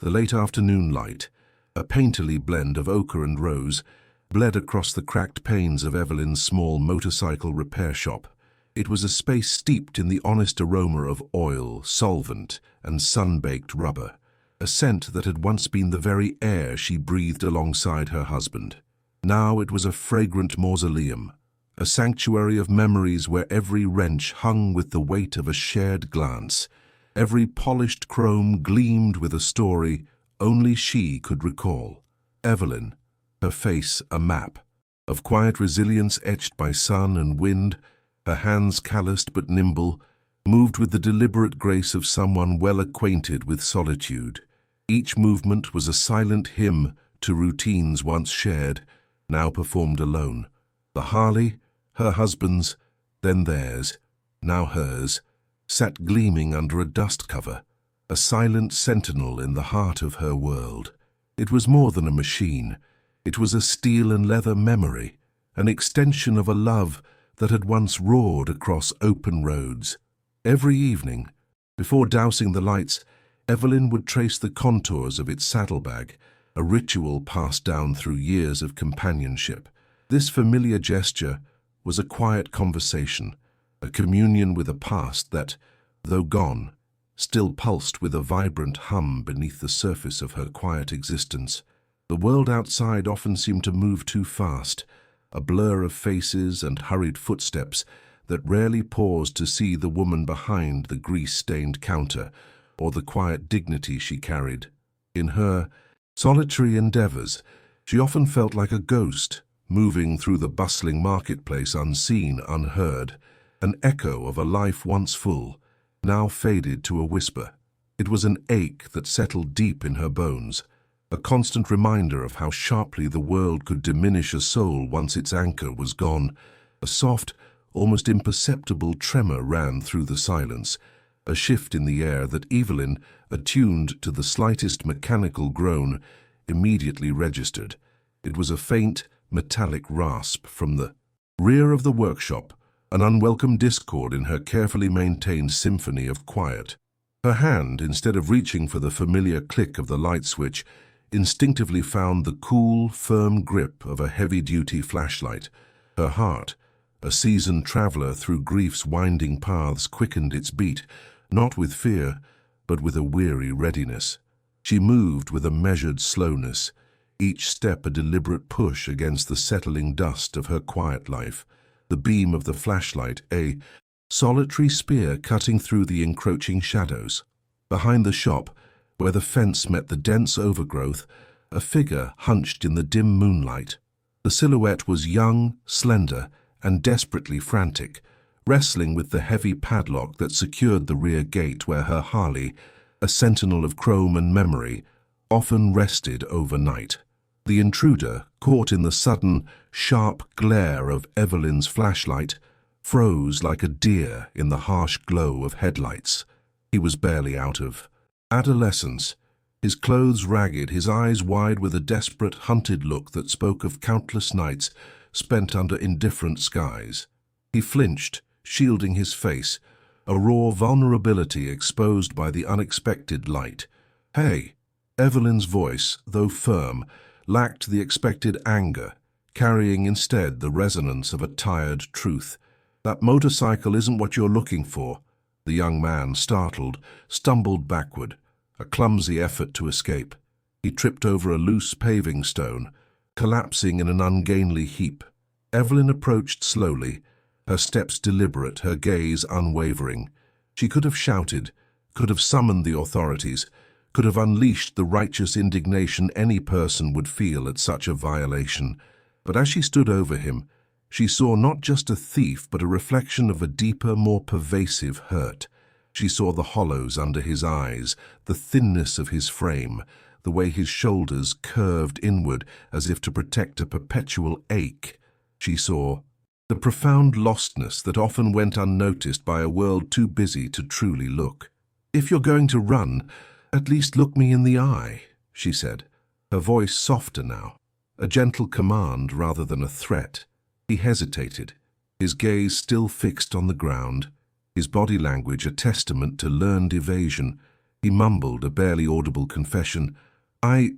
The late afternoon light, a painterly blend of ochre and rose, bled across the cracked panes of Evelyn's small motorcycle repair shop. It was a space steeped in the honest aroma of oil, solvent, and sun-baked rubber, a scent that had once been the very air she breathed alongside her husband. Now it was a fragrant mausoleum, a sanctuary of memories where every wrench hung with the weight of a shared glance. Every polished chrome gleamed with a story only she could recall. Evelyn, her face a map, of quiet resilience etched by sun and wind, her hands calloused but nimble, moved with the deliberate grace of someone well acquainted with solitude. Each movement was a silent hymn to routines once shared, now performed alone. The Harley, her husband's, then theirs, now hers, sat gleaming under a dust cover, a silent sentinel in the heart of her world. It was more than a machine. It was a steel and leather memory, an extension of a love that had once roared across open roads. Every evening, before dousing the lights, Evelyn would trace the contours of its saddlebag, a ritual passed down through years of companionship. This familiar gesture was a quiet conversation, a communion with a past that, though gone, still pulsed with a vibrant hum beneath the surface of her quiet existence. The world outside often seemed to move too fast, a blur of faces and hurried footsteps that rarely paused to see the woman behind the grease-stained counter or the quiet dignity she carried. In her solitary endeavors, she often felt like a ghost, moving through the bustling marketplace unseen, unheard, an echo of a life once full, now faded to a whisper. It was an ache that settled deep in her bones, a constant reminder of how sharply the world could diminish a soul once its anchor was gone. A soft, almost imperceptible tremor ran through the silence, a shift in the air that Evelyn, attuned to the slightest mechanical groan, immediately registered. It was a faint, metallic rasp from the rear of the workshop, an unwelcome discord in her carefully maintained symphony of quiet. Her hand, instead of reaching for the familiar click of the light switch, instinctively found the cool, firm grip of a heavy-duty flashlight. Her heart, a seasoned traveler through grief's winding paths, quickened its beat, not with fear, but with a weary readiness. She moved with a measured slowness, each step a deliberate push against the settling dust of her quiet life. The beam of the flashlight, a solitary spear cutting through the encroaching shadows. Behind the shop, where the fence met the dense overgrowth, a figure hunched in the dim moonlight. The silhouette was young, slender, and desperately frantic, wrestling with the heavy padlock that secured the rear gate where her Harley, a sentinel of chrome and memory, often rested overnight. The intruder, caught in the sudden, sharp glare of Evelyn's flashlight, froze like a deer in the harsh glow of headlights. He was barely out of adolescence, his clothes ragged, his eyes wide with a desperate, hunted look that spoke of countless nights spent under indifferent skies. He flinched, shielding his face, a raw vulnerability exposed by the unexpected light. "Hey!" Evelyn's voice, though firm, lacked the expected anger, carrying instead the resonance of a tired truth. "That motorcycle isn't what you're looking for." The young man, startled, stumbled backward, a clumsy effort to escape. He tripped over a loose paving stone, collapsing in an ungainly heap. Evelyn approached slowly, her steps deliberate, her gaze unwavering. She could have shouted, could have summoned the authorities, could have unleashed the righteous indignation any person would feel at such a violation. But as she stood over him, she saw not just a thief but a reflection of a deeper, more pervasive hurt. She saw the hollows under his eyes, the thinness of his frame, the way his shoulders curved inward as if to protect a perpetual ache. She saw the profound lostness that often went unnoticed by a world too busy to truly look. "If you're going to run, at least look me in the eye," she said, her voice softer now, a gentle command rather than a threat. He hesitated, his gaze still fixed on the ground, his body language a testament to learned evasion. He mumbled a barely audible confession. I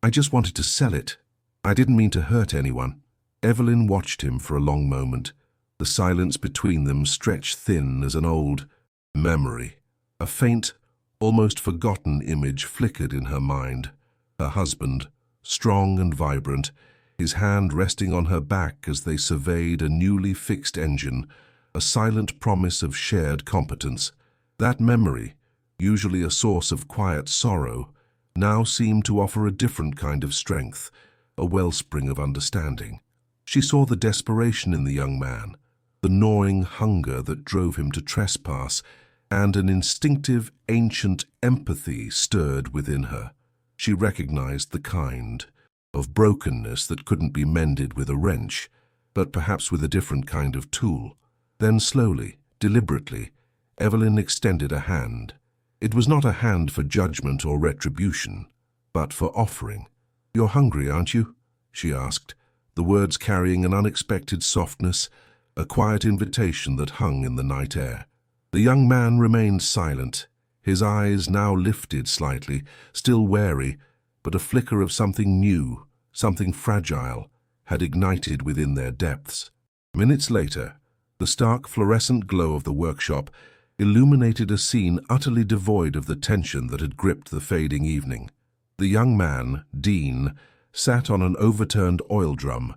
just wanted to sell it. I didn't mean to hurt anyone." Evelyn watched him for a long moment. The silence between them stretched thin as an old memory. A faint, almost forgotten image flickered in her mind. Her husband, strong and vibrant, his hand resting on her back as they surveyed a newly fixed engine, a silent promise of shared competence. That memory, usually a source of quiet sorrow, now seemed to offer a different kind of strength, a wellspring of understanding. She saw the desperation in the young man, the gnawing hunger that drove him to trespass, and an instinctive, ancient empathy stirred within her. She recognized the kind of brokenness that couldn't be mended with a wrench, but perhaps with a different kind of tool. Then slowly, deliberately, Evelyn extended a hand. It was not a hand for judgment or retribution, but for offering. "You're hungry, aren't you?" she asked, the words carrying an unexpected softness, a quiet invitation that hung in the night air. The young man remained silent, his eyes now lifted slightly, still wary, but a flicker of something new, something fragile, had ignited within their depths. Minutes later, the stark fluorescent glow of the workshop illuminated a scene utterly devoid of the tension that had gripped the fading evening. The young man, Dean, sat on an overturned oil drum,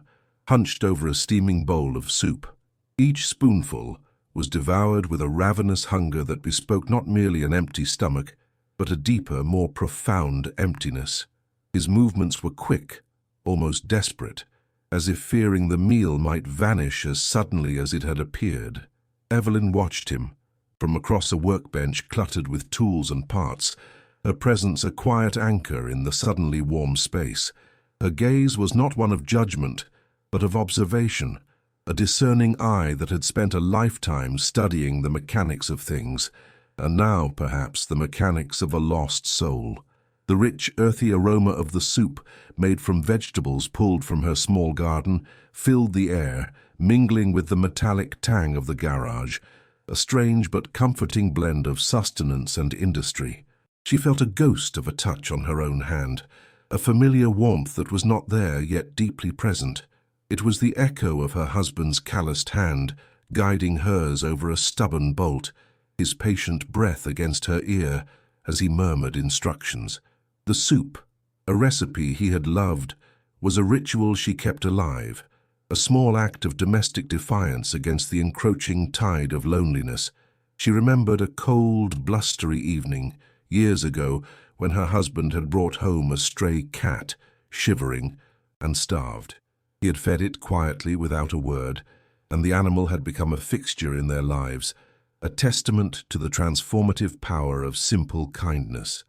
hunched over a steaming bowl of soup. Each spoonful was devoured with a ravenous hunger that bespoke not merely an empty stomach, but a deeper, more profound emptiness. His movements were quick, almost desperate, as if fearing the meal might vanish as suddenly as it had appeared. Evelyn watched him, from across a workbench cluttered with tools and parts, her presence a quiet anchor in the suddenly warm space. Her gaze was not one of judgment, but of observation, a discerning eye that had spent a lifetime studying the mechanics of things, and now, perhaps, the mechanics of a lost soul. The rich, earthy aroma of the soup, made from vegetables pulled from her small garden, filled the air, mingling with the metallic tang of the garage, a strange but comforting blend of sustenance and industry. She felt a ghost of a touch on her own hand, a familiar warmth that was not there yet deeply present. It was the echo of her husband's calloused hand, guiding hers over a stubborn bolt, his patient breath against her ear as he murmured instructions. The soup, a recipe he had loved, was a ritual she kept alive, a small act of domestic defiance against the encroaching tide of loneliness. She remembered a cold, blustery evening, years ago, when her husband had brought home a stray cat, shivering and starved. He had fed it quietly without a word, and the animal had become a fixture in their lives, a testament to the transformative power of simple kindness.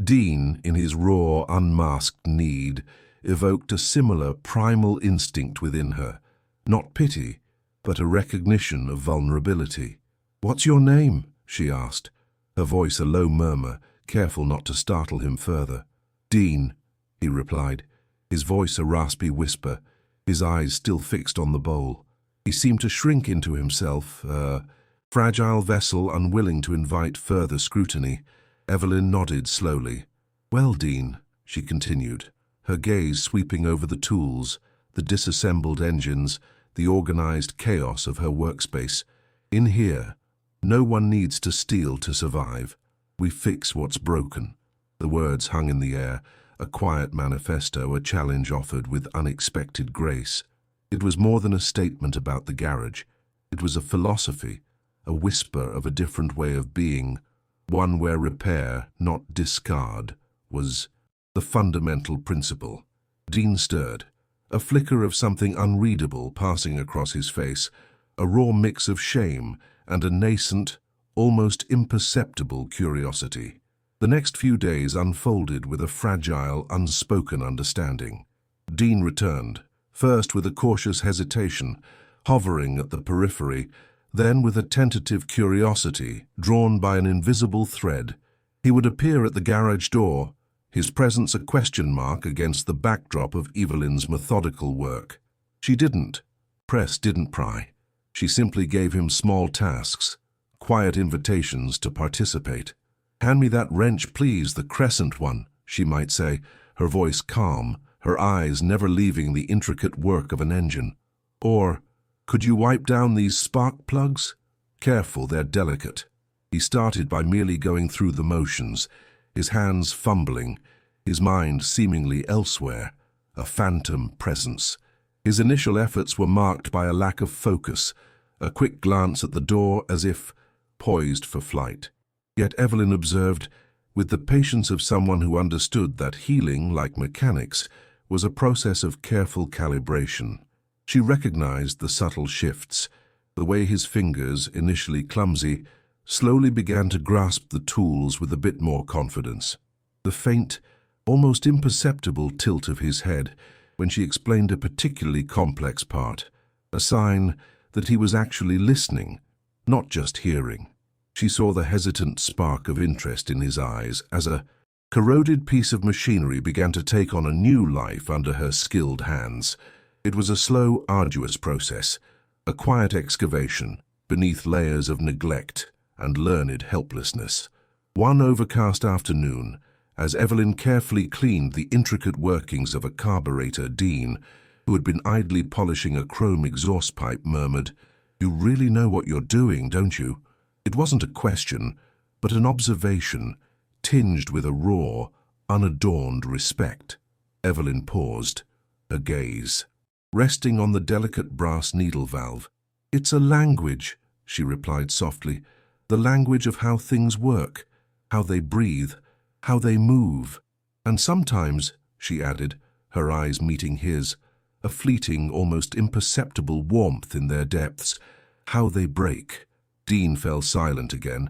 Dean, in his raw, unmasked need, evoked a similar primal instinct within her, not pity, but a recognition of vulnerability. "What's your name?" she asked, her voice a low murmur, careful not to startle him further. "Dean," he replied, his voice a raspy whisper, his eyes still fixed on the bowl. He seemed to shrink into himself, a fragile vessel unwilling to invite further scrutiny. Evelyn nodded slowly. "Well, Dean," she continued, her gaze sweeping over the tools, the disassembled engines, the organized chaos of her workspace. "In here, no one needs to steal to survive. We fix what's broken." The words hung in the air, a quiet manifesto, a challenge offered with unexpected grace. It was more than a statement about the garage. It was a philosophy, a whisper of a different way of being, one where repair, not discard, was the fundamental principle. Dean stirred, a flicker of something unreadable passing across his face, a raw mix of shame and a nascent, almost imperceptible curiosity. The next few days unfolded with a fragile, unspoken understanding. Dean returned, first with a cautious hesitation, hovering at the periphery, then with a tentative curiosity, drawn by an invisible thread. He would appear at the garage door, his presence a question mark against the backdrop of Evelyn's methodical work. She didn't pry. She simply gave him small tasks, quiet invitations to participate. "Hand me that wrench, please, the crescent one," she might say, her voice calm, her eyes never leaving the intricate work of an engine. Or, "Could you wipe down these spark plugs? Careful, they're delicate." He started by merely going through the motions, his hands fumbling, his mind seemingly elsewhere, a phantom presence. His initial efforts were marked by a lack of focus, a quick glance at the door as if poised for flight. Yet Evelyn observed, with the patience of someone who understood that healing, like mechanics, was a process of careful calibration. She recognized the subtle shifts, the way his fingers, initially clumsy, slowly began to grasp the tools with a bit more confidence. The faint, almost imperceptible tilt of his head when she explained a particularly complex part, a sign that he was actually listening, not just hearing. She saw the hesitant spark of interest in his eyes as a corroded piece of machinery began to take on a new life under her skilled hands. It was a slow, arduous process, a quiet excavation beneath layers of neglect and learned helplessness. One overcast afternoon, as Evelyn carefully cleaned the intricate workings of a carburetor, Dean, who had been idly polishing a chrome exhaust pipe, murmured, "You really know what you're doing, don't you?" It wasn't a question, but an observation, tinged with a raw, unadorned respect. Evelyn paused, her gaze resting on the delicate brass needle valve. "It's a language," she replied softly, "the language of how things work, how they breathe, how they move. And sometimes," she added, her eyes meeting his, a fleeting, almost imperceptible warmth in their depths, "how they break." Dean fell silent again,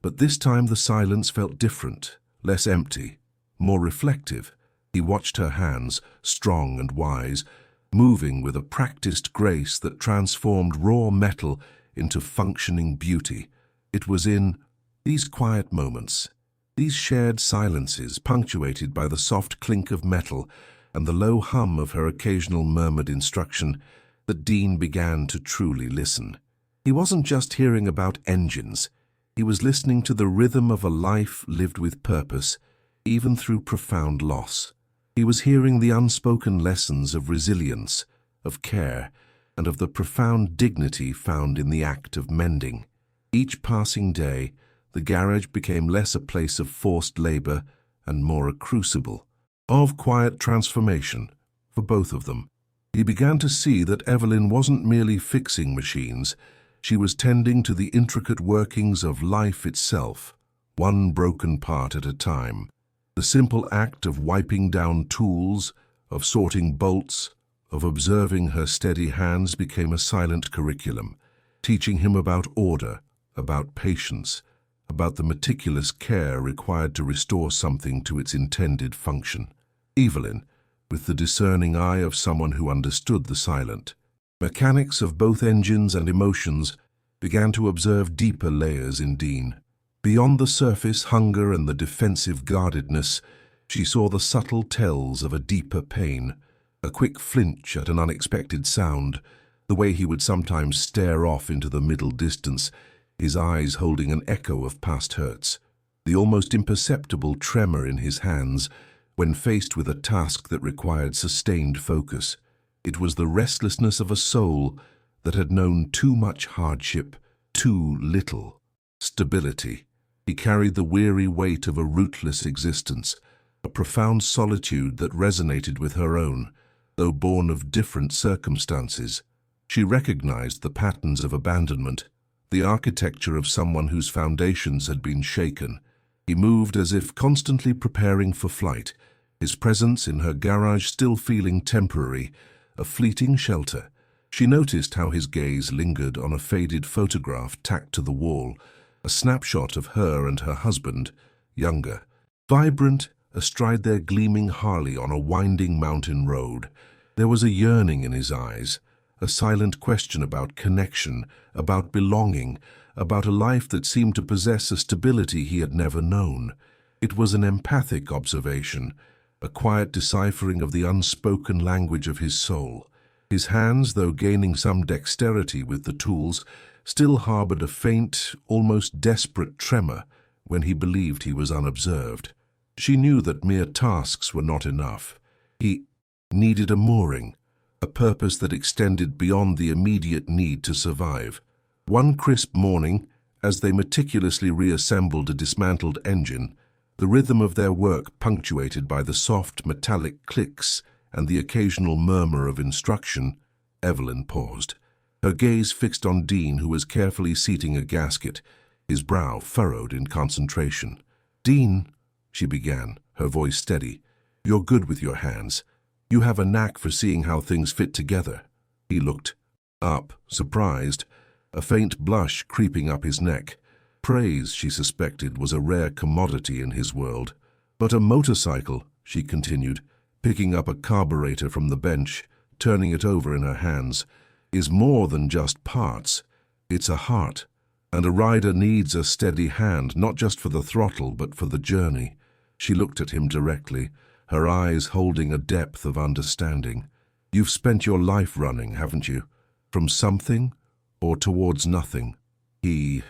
but this time the silence felt different, less empty, more reflective. He watched her hands, strong and wise, moving with a practiced grace that transformed raw metal into functioning beauty. It was in these quiet moments, these shared silences punctuated by the soft clink of metal and the low hum of her occasional murmured instruction, that Dean began to truly listen. He wasn't just hearing about engines. He was listening to the rhythm of a life lived with purpose, even through profound loss. He was hearing the unspoken lessons of resilience, of care, and of the profound dignity found in the act of mending. Each passing day, the garage became less a place of forced labor and more a crucible of quiet transformation for both of them. He began to see that Evelyn wasn't merely fixing machines. She was tending to the intricate workings of life itself, one broken part at a time. The simple act of wiping down tools, of sorting bolts, of observing her steady hands became a silent curriculum, teaching him about order, about patience, about the meticulous care required to restore something to its intended function. Evelyn, with the discerning eye of someone who understood the silent mechanics of both engines and emotions, began to observe deeper layers in Dean. Beyond the surface hunger and the defensive guardedness, she saw the subtle tells of a deeper pain, a quick flinch at an unexpected sound, the way he would sometimes stare off into the middle distance, his eyes holding an echo of past hurts, the almost imperceptible tremor in his hands when faced with a task that required sustained focus. It was the restlessness of a soul that had known too much hardship, too little stability. He carried the weary weight of a rootless existence, a profound solitude that resonated with her own, though born of different circumstances. She recognized the patterns of abandonment, the architecture of someone whose foundations had been shaken. He moved as if constantly preparing for flight, his presence in her garage still feeling temporary, a fleeting shelter. She noticed how his gaze lingered on a faded photograph tacked to the wall, a snapshot of her and her husband, younger, vibrant, astride their gleaming Harley on a winding mountain road. There was a yearning in his eyes, a silent question about connection, about belonging, about a life that seemed to possess a stability he had never known. It was an empathic observation, a quiet deciphering of the unspoken language of his soul. His hands, though gaining some dexterity with the tools, still harbored a faint, almost desperate tremor when he believed he was unobserved. She knew that mere tasks were not enough. He needed a mooring, a purpose that extended beyond the immediate need to survive. One crisp morning, as they meticulously reassembled a dismantled engine, the rhythm of their work punctuated by the soft metallic clicks and the occasional murmur of instruction, Evelyn paused, her gaze fixed on Dean, who was carefully seating a gasket, his brow furrowed in concentration. "Dean," she began, her voice steady, "you're good with your hands. You have a knack for seeing how things fit together." He looked up, surprised, a faint blush creeping up his neck. Praise, she suspected, was a rare commodity in his world. "But a motorcycle," she continued, picking up a carburetor from the bench, turning it over in her hands, "is more than just parts. It's a heart, and a rider needs a steady hand, not just for the throttle, but for the journey." She looked at him directly, her eyes holding a depth of understanding. "You've spent your life running, haven't you? From something or towards nothing?" He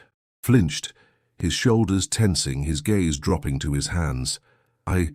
flinched, his shoulders tensing, his gaze dropping to his hands. I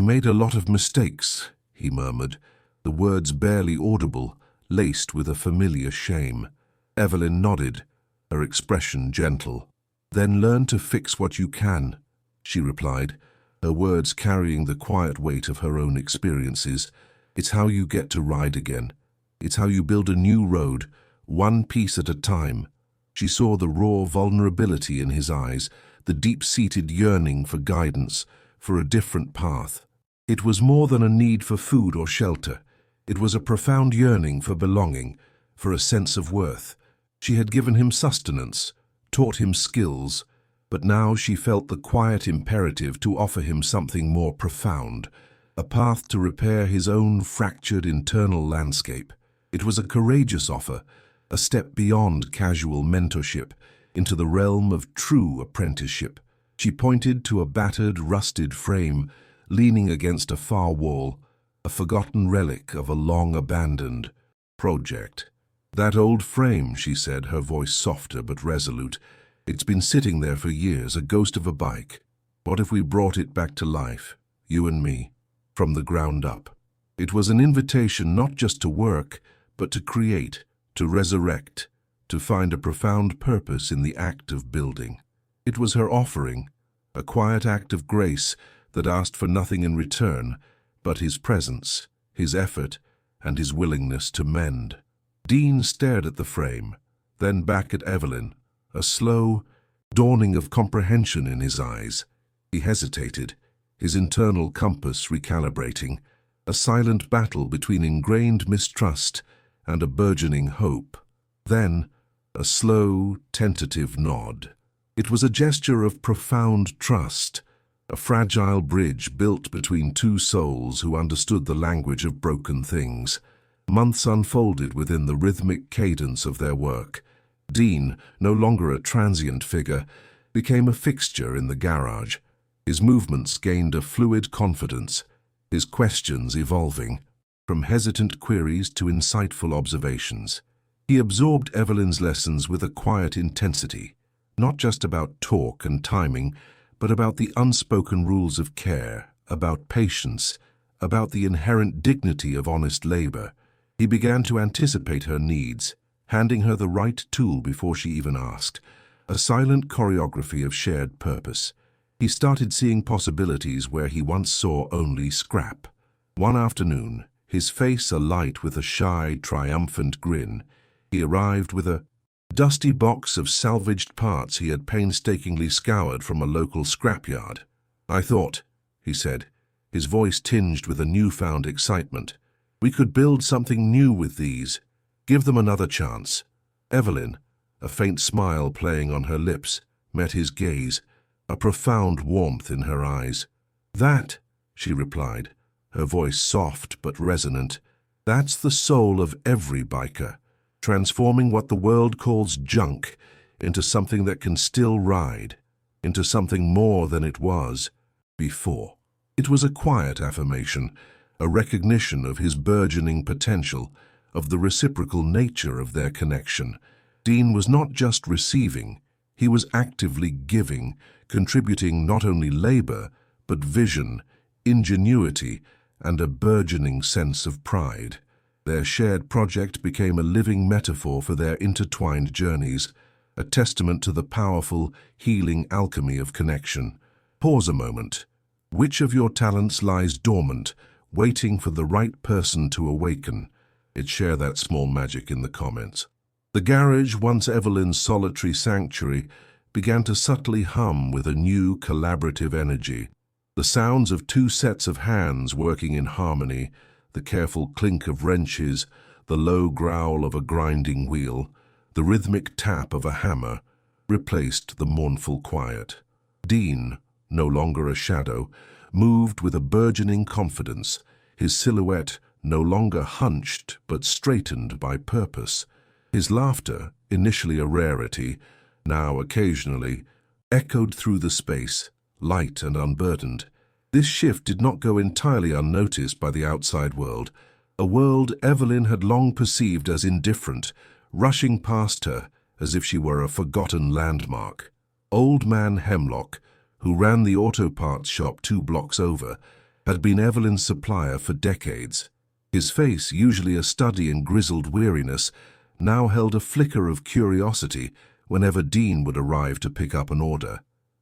made a lot of mistakes," he murmured, the words barely audible, laced with a familiar shame. Evelyn nodded, her expression gentle. "Then learn to fix what you can," she replied, her words carrying the quiet weight of her own experiences. "It's how you get to ride again. It's how you build a new road, one piece at a time." She saw the raw vulnerability in his eyes, the deep-seated yearning for guidance, for a different path. It was more than a need for food or shelter. It was a profound yearning for belonging, for a sense of worth. She had given him sustenance, taught him skills, but now she felt the quiet imperative to offer him something more profound, a path to repair his own fractured internal landscape. It was a courageous offer, a step beyond casual mentorship into the realm of true apprenticeship. She pointed to a battered, rusted frame leaning against a far wall, a forgotten relic of a long-abandoned project. "That old frame," she said, her voice softer but resolute. "It's been sitting there for years, a ghost of a bike. What if we brought it back to life, you and me, from the ground up?" It was an invitation not just to work, but to create, to resurrect, to find a profound purpose in the act of building. It was her offering, a quiet act of grace that asked for nothing in return but his presence, his effort, and his willingness to mend. Dean stared at the frame, then back at Evelyn, a slow dawning of comprehension in his eyes. He hesitated, his internal compass recalibrating, a silent battle between ingrained mistrust and a burgeoning hope. Then, a slow, tentative nod. It was a gesture of profound trust, a fragile bridge built between two souls who understood the language of broken things. Months unfolded within the rhythmic cadence of their work. Dean, no longer a transient figure, became a fixture in the garage. His movements gained a fluid confidence, his questions evolving, from hesitant queries to insightful observations. He absorbed Evelyn's lessons with a quiet intensity, not just about talk and timing, but about the unspoken rules of care, about patience, about the inherent dignity of honest labor. He began to anticipate her needs, handing her the right tool before she even asked, a silent choreography of shared purpose. He started seeing possibilities where he once saw only scrap. One afternoon, his face alight with a shy, triumphant grin, he arrived with a dusty box of salvaged parts he had painstakingly scoured from a local scrapyard. "I thought," he said, his voice tinged with a newfound excitement, "we could build something new with these. Give them another chance." Evelyn, a faint smile playing on her lips, met his gaze, a profound warmth in her eyes. "That," she replied, her voice soft but resonant, "that's the soul of every biker, transforming what the world calls junk into something that can still ride, into something more than it was before." It was a quiet affirmation, a recognition of his burgeoning potential, of the reciprocal nature of their connection. Dean was not just receiving, He was actively giving, contributing not only labor, but vision, ingenuity, and a burgeoning sense of pride. Their shared project became a living metaphor for their intertwined journeys, a testament to the powerful, healing alchemy of connection. Pause a moment. Which of your talents lies dormant, waiting for the right person to awaken? Share that small magic in the comments. The garage, once Evelyn's solitary sanctuary, began to subtly hum with a new collaborative energy. The sounds of two sets of hands working in harmony, the careful clink of wrenches, the low growl of a grinding wheel, the rhythmic tap of a hammer, replaced the mournful quiet. Dean, no longer a shadow, moved with a burgeoning confidence, his silhouette no longer hunched but straightened by purpose. His laughter, initially a rarity, now occasionally, echoed through the space, light and unburdened. This shift did not go entirely unnoticed by the outside world, a world Evelyn had long perceived as indifferent, rushing past her as if she were a forgotten landmark. Old Man Hemlock, who ran the auto parts shop 2 blocks over, had been Evelyn's supplier for decades. His face, usually a study in grizzled weariness, now held a flicker of curiosity whenever Dean would arrive to pick up an order.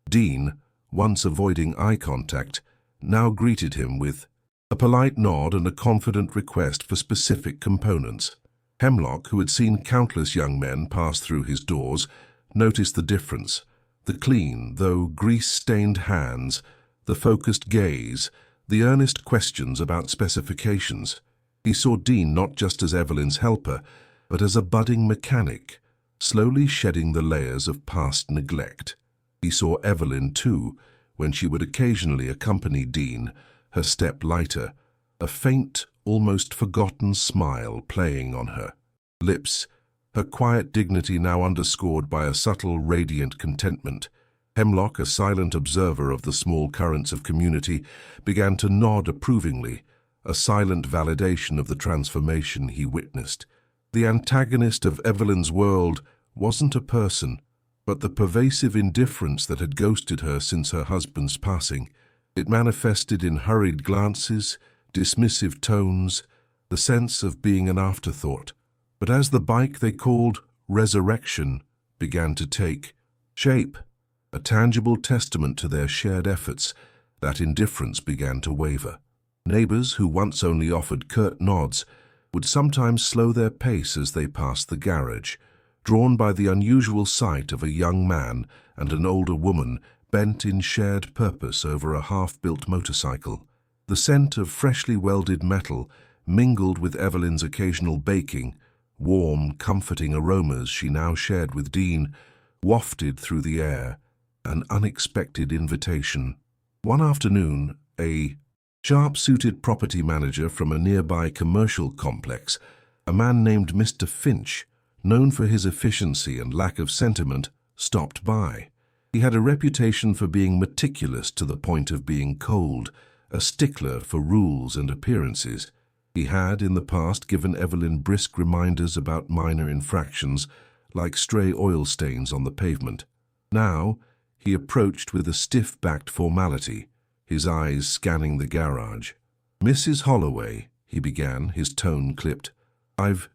Dean, once avoiding eye contact, now greeted him with a polite nod and a confident request for specific components. Hemlock, who had seen countless young men pass through his doors, noticed the difference. The clean, though grease-stained hands, the focused gaze, the earnest questions about specifications. He saw Dean not just as Evelyn's helper, but as a budding mechanic, slowly shedding the layers of past neglect. He saw Evelyn, too, when she would occasionally accompany Dean, her step lighter, a faint, almost forgotten smile playing on her lips, her quiet dignity now underscored by a subtle, radiant contentment. Hemlock, a silent observer of the small currents of community, began to nod approvingly, a silent validation of the transformation he witnessed. The antagonist of Evelyn's world wasn't a person, but the pervasive indifference that had ghosted her since her husband's passing. It manifested in hurried glances, dismissive tones, the sense of being an afterthought. But as the bike they called Resurrection began to take shape, a tangible testament to their shared efforts, that indifference began to waver. Neighbors who once only offered curt nods would sometimes slow their pace as they passed the garage, drawn by the unusual sight of a young man and an older woman bent in shared purpose over a half-built motorcycle. The scent of freshly welded metal mingled with Evelyn's occasional baking, warm, comforting aromas she now shared with Dean, wafted through the air, an unexpected invitation. One afternoon, a sharp-suited property manager from a nearby commercial complex, a man named Mr. Finch, known for his efficiency and lack of sentiment, stopped by. He had a reputation for being meticulous to the point of being cold, a stickler for rules and appearances. He had, in the past, given Evelyn brisk reminders about minor infractions, like stray oil stains on the pavement. Now, he approached with a stiff-backed formality, his eyes scanning the garage. "Mrs. Holloway," he began, his tone clipped, "I've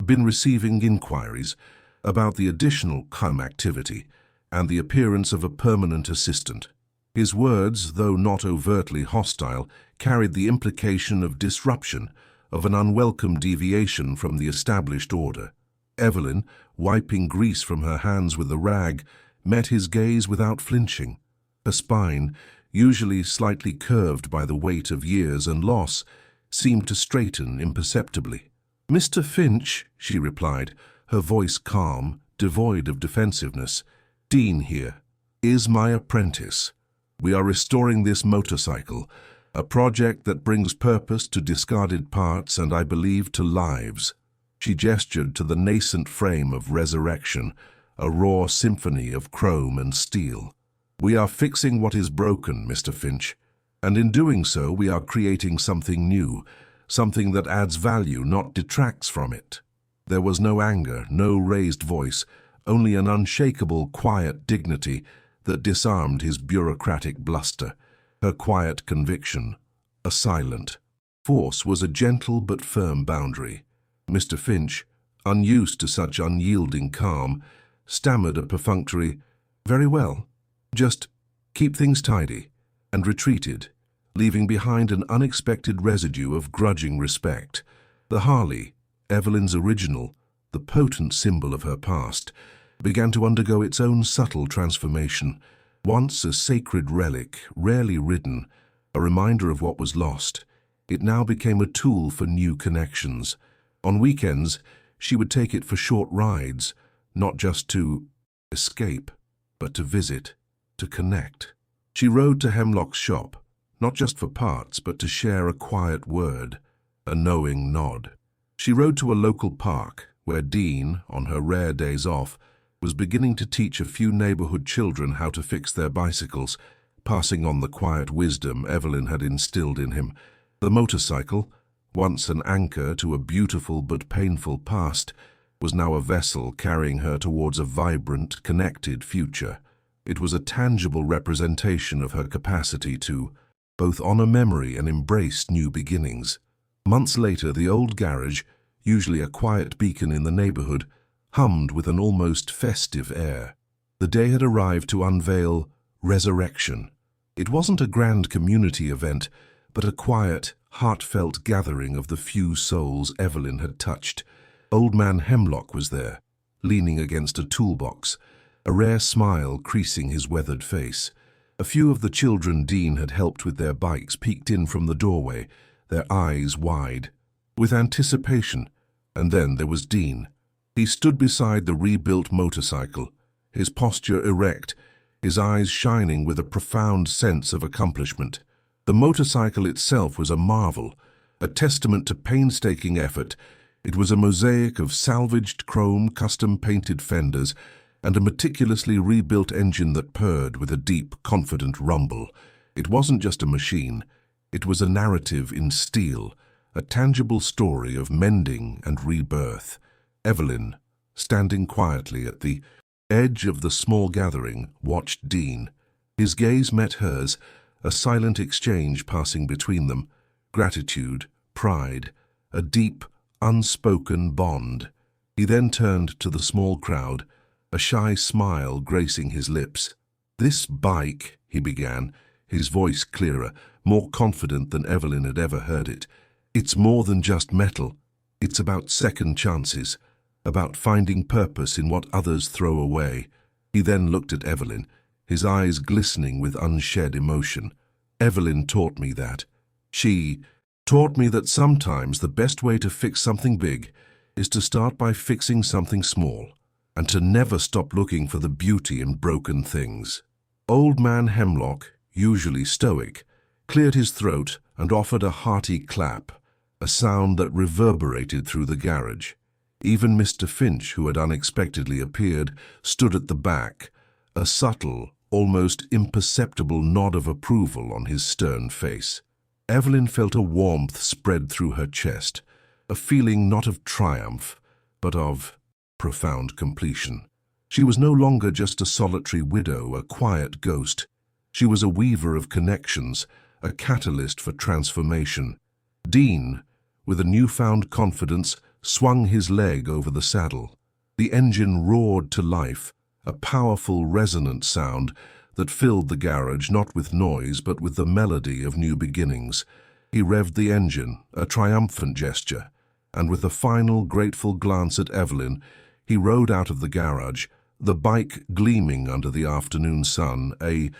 been receiving inquiries about the additional home activity and the appearance of a permanent assistant." His words, though not overtly hostile, carried the implication of disruption, of an unwelcome deviation from the established order. Evelyn, wiping grease from her hands with a rag, met his gaze without flinching. Her spine, usually slightly curved by the weight of years and loss, seemed to straighten imperceptibly. "Mr. Finch," she replied, her voice calm, devoid of defensiveness, "Dean here, is my apprentice. We are restoring this motorcycle, a project that brings purpose to discarded parts and, I believe, to lives." She gestured to the nascent frame of Resurrection, a raw symphony of chrome and steel. "We are fixing what is broken, Mr. Finch, and in doing so we are creating something new, something that adds value, not detracts from it." There was no anger, no raised voice, only an unshakable, quiet dignity that disarmed his bureaucratic bluster. Her quiet conviction, a silent force, was a gentle but firm boundary. Mr. Finch, unused to such unyielding calm, stammered a perfunctory, "Very well, just keep things tidy," and retreated, leaving behind an unexpected residue of grudging respect. The Harley, Evelyn's original, the potent symbol of her past, began to undergo its own subtle transformation. Once a sacred relic, rarely ridden, a reminder of what was lost, it now became a tool for new connections. On weekends, she would take it for short rides, not just to escape, but to visit, to connect. She rode to Hemlock's shop, not just for parts, but to share a quiet word, a knowing nod. She rode to a local park, where Dean, on her rare days off, was beginning to teach a few neighborhood children how to fix their bicycles, passing on the quiet wisdom Evelyn had instilled in him. The motorcycle, once an anchor to a beautiful but painful past, was now a vessel carrying her towards a vibrant, connected future. It was a tangible representation of her capacity to both honor memory and embrace new beginnings. Months later, the old garage, usually a quiet beacon in the neighborhood, hummed with an almost festive air. The day had arrived to unveil Resurrection. It wasn't a grand community event, but a quiet, heartfelt gathering of the few souls Evelyn had touched. Old Man Hemlock was there, leaning against a toolbox, a rare smile creasing his weathered face. A few of the children Dean had helped with their bikes peeked in from the doorway, their eyes wide with anticipation. And then there was Dean. He stood beside the rebuilt motorcycle, his posture erect, his eyes shining with a profound sense of accomplishment. The motorcycle itself was a marvel, a testament to painstaking effort. It was a mosaic of salvaged chrome, custom-painted fenders, and a meticulously rebuilt engine that purred with a deep, confident rumble. It wasn't just a machine. It was a narrative in steel, a tangible story of mending and rebirth. Evelyn, standing quietly at the edge of the small gathering, watched Dean. His gaze met hers, a silent exchange passing between them. Gratitude, pride, a deep, unspoken bond. He then turned to the small crowd, a shy smile gracing his lips. "This bike," he began, his voice clearer, more confident than Evelyn had ever heard it. "It's more than just metal. It's about second chances, about finding purpose in what others throw away." He then looked at Evelyn, his eyes glistening with unshed emotion. "Evelyn taught me that. She taught me that sometimes the best way to fix something big is to start by fixing something small, and to never stop looking for the beauty in broken things." Old Man Hemlock, usually stoic, cleared his throat and offered a hearty clap, a sound that reverberated through the garage. Even Mr. Finch, who had unexpectedly appeared, stood at the back, a subtle, almost imperceptible nod of approval on his stern face. Evelyn felt a warmth spread through her chest, a feeling not of triumph, but of profound completion. She was no longer just a solitary widow, a quiet ghost. She was a weaver of connections, a catalyst for transformation. Dean, with a newfound confidence, swung his leg over the saddle. The engine roared to life, a powerful, resonant sound that filled the garage not with noise but with the melody of new beginnings. He revved the engine, a triumphant gesture, and with a final, grateful glance at Evelyn, he rode out of the garage, the bike gleaming under the afternoon sun, a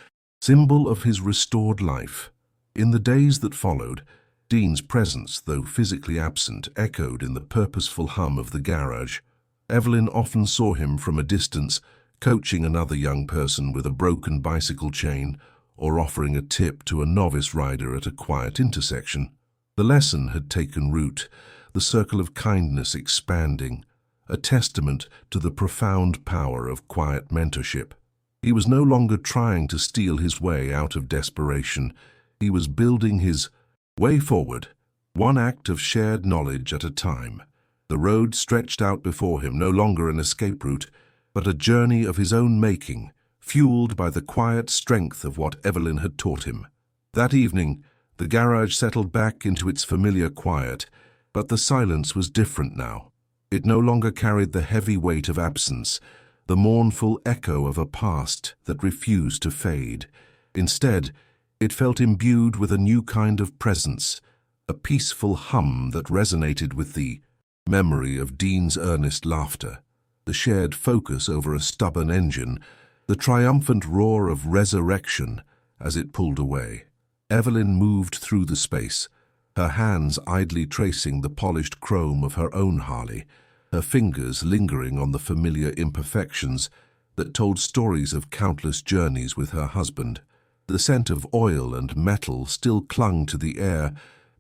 symbol of his restored life. In the days that followed, Dean's presence, though physically absent, echoed in the purposeful hum of the garage. Evelyn often saw him from a distance, coaching another young person with a broken bicycle chain or offering a tip to a novice rider at a quiet intersection. The lesson had taken root, the circle of kindness expanding, a testament to the profound power of quiet mentorship. He was no longer trying to steal his way out of desperation. He was building his way forward, one act of shared knowledge at a time. The road stretched out before him, no longer an escape route, but a journey of his own making, fueled by the quiet strength of what Evelyn had taught him. That evening, the garage settled back into its familiar quiet, but the silence was different now. It no longer carried the heavy weight of absence, the mournful echo of a past that refused to fade. Instead, it felt imbued with a new kind of presence, a peaceful hum that resonated with the memory of Dean's earnest laughter, the shared focus over a stubborn engine, the triumphant roar of resurrection as it pulled away. Evelyn moved through the space, her hands idly tracing the polished chrome of her own Harley, her fingers lingering on the familiar imperfections that told stories of countless journeys with her husband. The scent of oil and metal still clung to the air,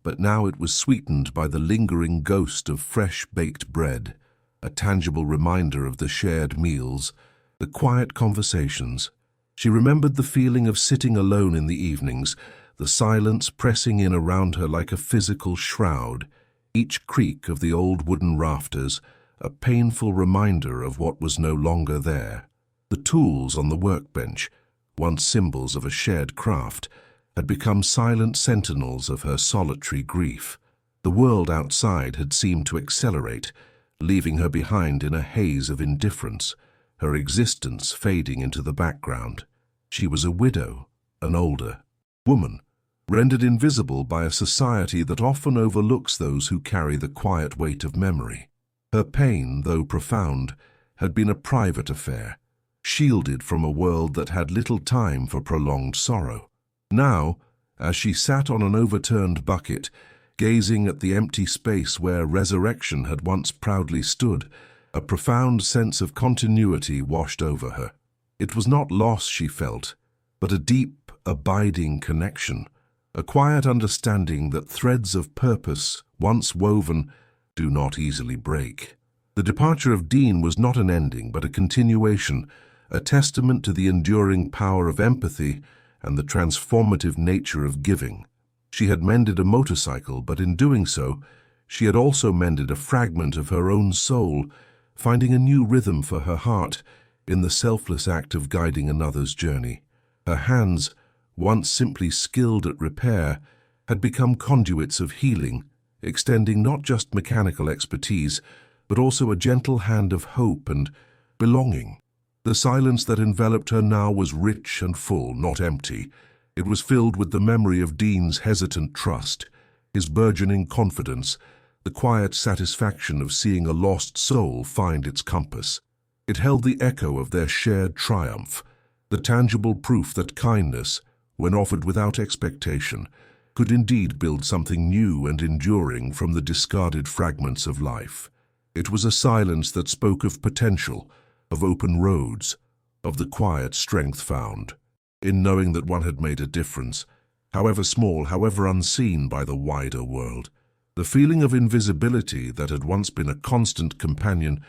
but now it was sweetened by the lingering ghost of fresh-baked bread, a tangible reminder of the shared meals, the quiet conversations. She remembered the feeling of sitting alone in the evenings, the silence pressing in around her like a physical shroud, each creak of the old wooden rafters a painful reminder of what was no longer there. The tools on the workbench, once symbols of a shared craft, had become silent sentinels of her solitary grief. The world outside had seemed to accelerate, leaving her behind in a haze of indifference, her existence fading into the background. She was a widow, an older woman, rendered invisible by a society that often overlooks those who carry the quiet weight of memory. Her pain, though profound, had been a private affair, shielded from a world that had little time for prolonged sorrow. Now, as she sat on an overturned bucket, gazing at the empty space where resurrection had once proudly stood, a profound sense of continuity washed over her. It was not loss she felt, but a deep, abiding connection, a quiet understanding that threads of purpose, once woven, do not easily break. The departure of Dean was not an ending, but a continuation, a testament to the enduring power of empathy and the transformative nature of giving. She had mended a motorcycle, but in doing so, she had also mended a fragment of her own soul, finding a new rhythm for her heart in the selfless act of guiding another's journey. Her hands, once simply skilled at repair, had become conduits of healing, extending not just mechanical expertise, but also a gentle hand of hope and belonging. The silence that enveloped her now was rich and full, not empty. It was filled with the memory of Dean's hesitant trust, his burgeoning confidence, the quiet satisfaction of seeing a lost soul find its compass. It held the echo of their shared triumph, the tangible proof that kindness, when offered without expectation, could indeed build something new and enduring from the discarded fragments of life. It was a silence that spoke of potential, of open roads, of the quiet strength found in knowing that one had made a difference, however small, however unseen by the wider world. The feeling of invisibility that had once been a constant companion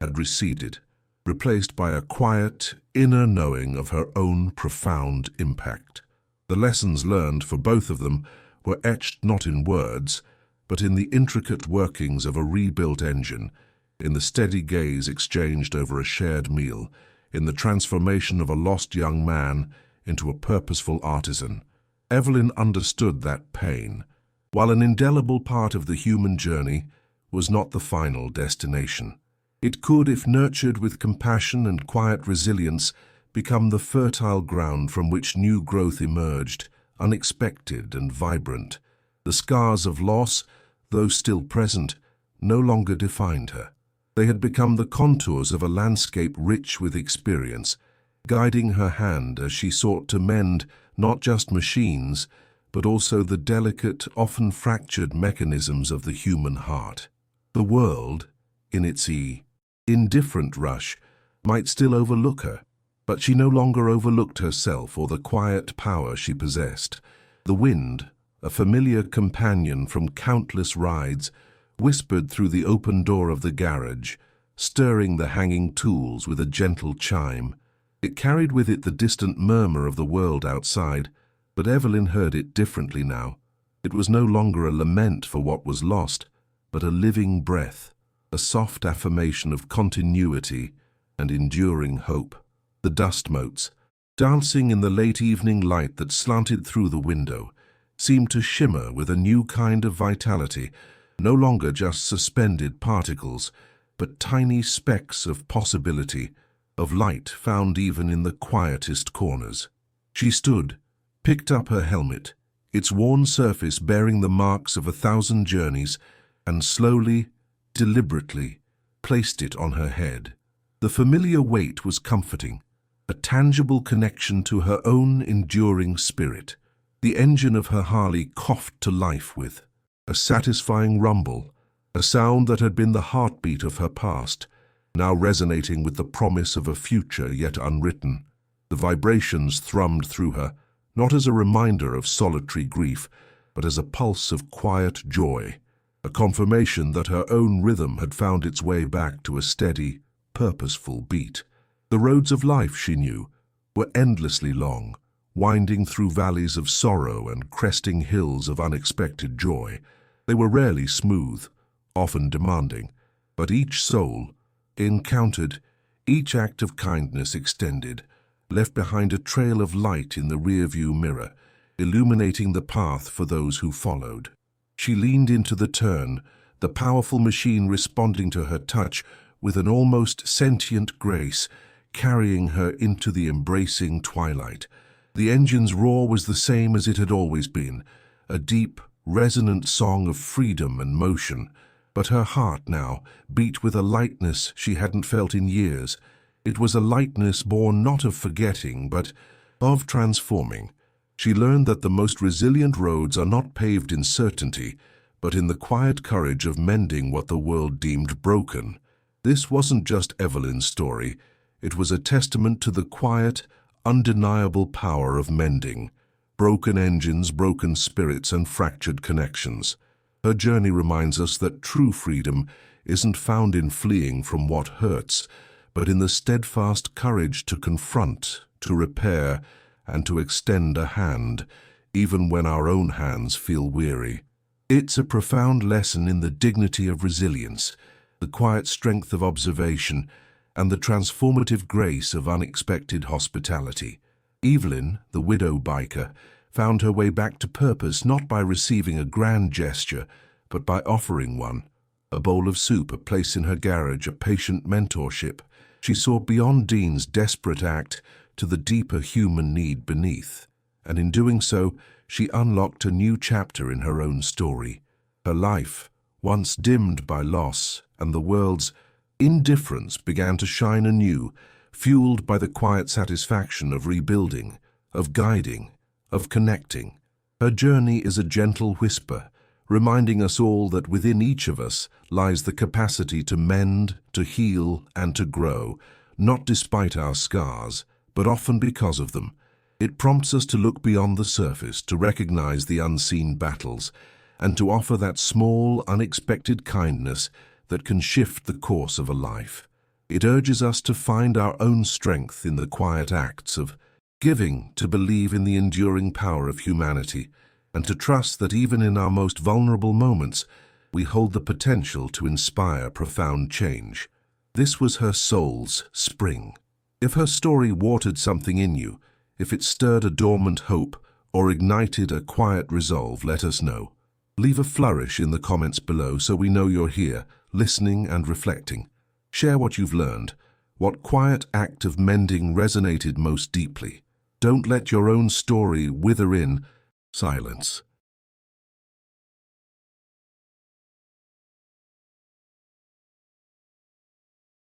had receded, replaced by a quiet, inner knowing of her own profound impact. The lessons learned for both of them were etched not in words, but in the intricate workings of a rebuilt engine, in the steady gaze exchanged over a shared meal, in the transformation of a lost young man into a purposeful artisan. Evelyn understood that pain, while an indelible part of the human journey, was not the final destination. It could, if nurtured with compassion and quiet resilience, become the fertile ground from which new growth emerged, unexpected and vibrant. The scars of loss, though still present, no longer defined her. They had become the contours of a landscape rich with experience, guiding her hand as she sought to mend not just machines, but also the delicate, often fractured mechanisms of the human heart. The world, in its indifferent rush, might still overlook her, but she no longer overlooked herself or the quiet power she possessed. The wind, a familiar companion from countless rides, whispered through the open door of the garage, stirring the hanging tools with a gentle chime. It carried with it the distant murmur of the world outside, but Evelyn heard it differently now. It was no longer a lament for what was lost, but a living breath, a soft affirmation of continuity, and enduring hope. The dust motes, dancing in the late evening light that slanted through the window, seemed to shimmer with a new kind of vitality, no longer just suspended particles, but tiny specks of possibility, of light found even in the quietest corners. She stood, picked up her helmet, its worn surface bearing the marks of 1,000 journeys, and slowly, deliberately, placed it on her head. The familiar weight was comforting, a tangible connection to her own enduring spirit. The engine of her Harley coughed to life with a satisfying rumble, a sound that had been the heartbeat of her past, now resonating with the promise of a future yet unwritten. The vibrations thrummed through her, not as a reminder of solitary grief, but as a pulse of quiet joy, a confirmation that her own rhythm had found its way back to a steady, purposeful beat. The roads of life, she knew, were endlessly long, winding through valleys of sorrow and cresting hills of unexpected joy. They were rarely smooth, often demanding, but each soul encountered, each act of kindness extended, left behind a trail of light in the rearview mirror, illuminating the path for those who followed. She leaned into the turn, the powerful machine responding to her touch with an almost sentient grace, carrying her into the embracing twilight. The engine's roar was the same as it had always been, a deep, resonant song of freedom and motion. But her heart now beat with a lightness she hadn't felt in years. It was a lightness born not of forgetting, but of transforming. She learned that the most resilient roads are not paved in certainty, but in the quiet courage of mending what the world deemed broken. This wasn't just Evelyn's story. It was a testament to the quiet, undeniable power of mending. Broken engines, broken spirits, and fractured connections. Her journey reminds us that true freedom isn't found in fleeing from what hurts, but in the steadfast courage to confront, to repair, and to extend a hand, even when our own hands feel weary. It's a profound lesson in the dignity of resilience, the quiet strength of observation, and the transformative grace of unexpected hospitality. Evelyn, the widow biker, found her way back to purpose not by receiving a grand gesture, but by offering one. A bowl of soup, a place in her garage, a patient mentorship. She saw beyond Dean's desperate act to the deeper human need beneath, and in doing so, she unlocked a new chapter in her own story. Her life, once dimmed by loss and the world's indifference, began to shine anew, fueled by the quiet satisfaction of rebuilding, of guiding, of connecting. Her journey is a gentle whisper, reminding us all that within each of us lies the capacity to mend, to heal, and to grow, not despite our scars, but often because of them. It prompts us to look beyond the surface, to recognize the unseen battles, and to offer that small, unexpected kindness that can shift the course of a life. It urges us to find our own strength in the quiet acts of giving, to believe in the enduring power of humanity, and to trust that even in our most vulnerable moments, we hold the potential to inspire profound change. This was her soul's spring. If her story watered something in you, if it stirred a dormant hope or ignited a quiet resolve, let us know. Leave a flourish in the comments below so we know you're here, listening and reflecting. Share what you've learned, what quiet act of mending resonated most deeply. Don't let your own story wither in silence.